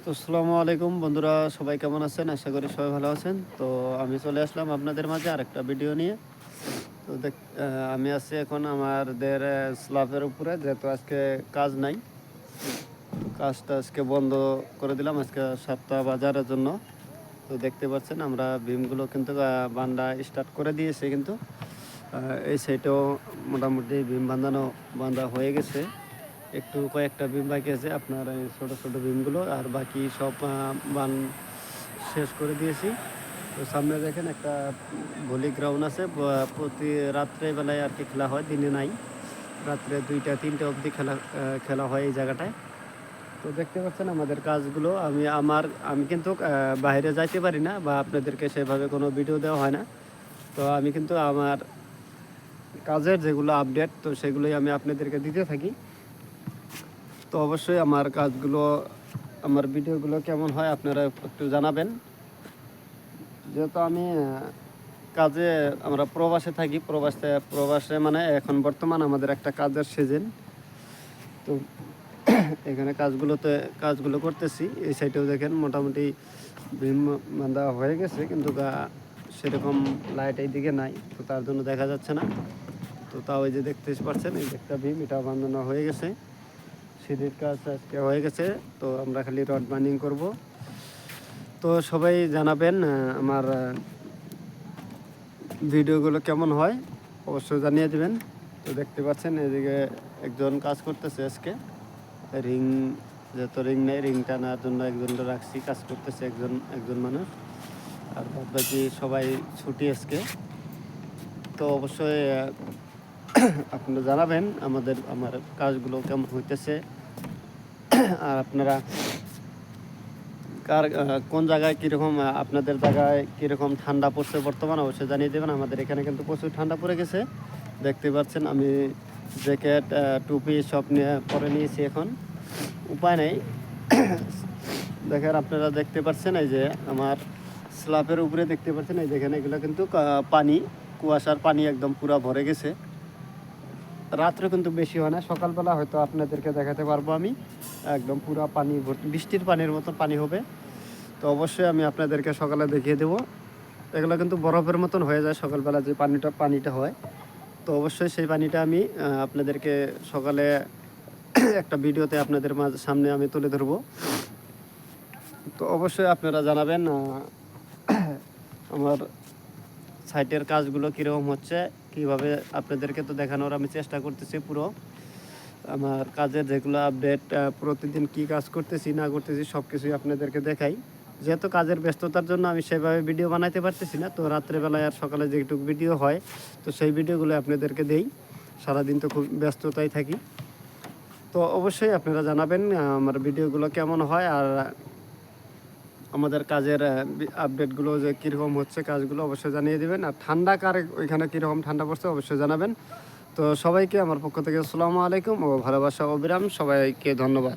তো আসসালামু আলাইকুম বন্ধুরা, সবাই কেমন আছেন? আশা করি সবাই ভালো আছেন। তো আমি চলে আসলাম আপনাদের মাঝে আরেকটা ভিডিও নিয়ে। তো আমি আছি এখন আমাদের স্ল্যাবের উপরে, যেহেতু আজকে কাজ নাই। কাজটা আজকে বন্ধ করে দিলাম আজকে সপ্তাহ বাজারের জন্য। তো দেখতে পাচ্ছেন আমরা বিমগুলো কিন্তু বান্ধা স্টার্ট করে দিয়েছি, কিন্তু এই সাইডেও মোটামুটি বিম বান্ধা হয়ে গেছে। একটু কয়েকটা বিম বাকি আছে আপনার, এই ছোটো ছোটো বিমগুলো, আর বাকি সব বান শেষ করে দিয়েছি। তো সামনে দেখেন একটা ভলি গ্রাউন্ড আছে, প্রতি রাত্রেবেলায় আর কি খেলা হয়, দিনে নাই। রাত্রে 2টা 3টা অবধি খেলা হয় এই জায়গাটায়। তো দেখতে পাচ্ছেন আমাদের কাজগুলো। আমি কিন্তু বাইরে যাইতে পারি না, বা আপনাদেরকে সেভাবে কোনো ভিডিও দেওয়া হয় না। তো আমি কিন্তু আমার কাজের যেগুলো আপডেট, তো সেগুলোই আমি আপনাদেরকে দিতে থাকি। তো অবশ্যই আমার কাজগুলো, আমার ভিডিওগুলো কেমন হয় আপনারা একটু জানাবেন। যেহেতু আমি কাজে, আমরা প্রবাসে থাকি, প্রবাসে মানে এখন বর্তমান আমাদের একটা কাজের সিজন। তো এখানে কাজগুলো করতেছি। এই সাইডেও দেখেন মোটামুটি বিম বাঁধা হয়ে গেছে, কিন্তু সেরকম লাইট এই দিকে নাই, তো তার জন্য দেখা যাচ্ছে না। তো তাও এই যে দেখতে পাচ্ছেন, এই একটা বিম এটা বাঁধানো হয়ে গেছে। সিঁড়ির কাজ আজকে হয়ে গেছে। তো আমরা খালি রড বাইন্ডিং করব। তো সবাই জানাবেন আমার ভিডিওগুলো কেমন হয়, অবশ্যই জানিয়ে দেবেন। তো দেখতে পাচ্ছেন এদিকে একজন কাজ করতেছে আজকে রিং, যত রিং নেই, রিং টানার জন্য একজনটা রাখছি, কাজ করতেছে একজন মানুষ, আর বাদ বাকি সবাই ছুটি আজকে। তো অবশ্যই আপনারা জানাবেন আমার কাজগুলো কেমন হইতেছে, আর আপনারা কোন জায়গায় কীরকম, আপনাদের জায়গায় কীরকম ঠান্ডা পড়ছে বর্তমান, অবশ্যই জানিয়ে দেবেন। আমাদের এখানে কিন্তু প্রচুর ঠান্ডা পড়ে গেছে। দেখতে পাচ্ছেন আমি জ্যাকেট টুপি সব পরে নিয়েছি, এখন উপায় নেই। দেখেন আপনারা দেখতে পাচ্ছেন এই যে আমার স্ল্যাবের উপরে দেখতে পাচ্ছেন, এই দেখেন এগুলো কিন্তু পানি, কুয়াশার পানি একদম পুরো ভরে গেছে। রাত্রে কিন্তু বেশি হয় না, সকালবেলা হয়তো আপনাদেরকে দেখাতে পারবো আমি, একদম পুরো পানি ভর্তি, বৃষ্টির পানির মতো পানি হবে। তো অবশ্যই আমি আপনাদেরকে সকালে দেখিয়ে দেবো। এগুলো কিন্তু বরফের মতন হয়ে যায় সকালবেলা যে পানিটা হয়। তো অবশ্যই সেই পানিটা আমি আপনাদেরকে সকালে একটা ভিডিওতে আপনাদের সামনে আমি তুলে ধরবো। তো অবশ্যই আপনারা জানাবেন আমার সাইটের কাজগুলো কীরকম হচ্ছে, কীভাবে আপনাদেরকে তো দেখানোর আমি চেষ্টা করতেছি পুরো। আমার কাজের যেগুলো আপডেট, প্রতিদিন কি কাজ করতেছি না করতেছি সব কিছুই আপনাদেরকে দেখাই। যেহেতু কাজের ব্যস্ততার জন্য আমি সেভাবে ভিডিও বানাইতে পারতেছি না, তো রাত্রেবেলায় আর সকালে যেটুকু ভিডিও হয়, তো সেই ভিডিওগুলো আপনাদেরকে দেই। সারাদিন তো খুব ব্যস্ততায় থাকি। তো অবশ্যই আপনারা জানাবেন আমার ভিডিওগুলো কেমন হয়, আর আমাদের কাজের আপডেটগুলো যে কীরকম হচ্ছে কাজগুলো অবশ্যই জানিয়ে দেবেন। আর ঠান্ডা ওইখানে কীরকম ঠান্ডা পড়ছে অবশ্যই জানাবেন। তো সবাইকে আমার পক্ষ থেকে আসসালামু আলাইকুম ও ভালোবাসা অবিরাম, সবাইকে ধন্যবাদ।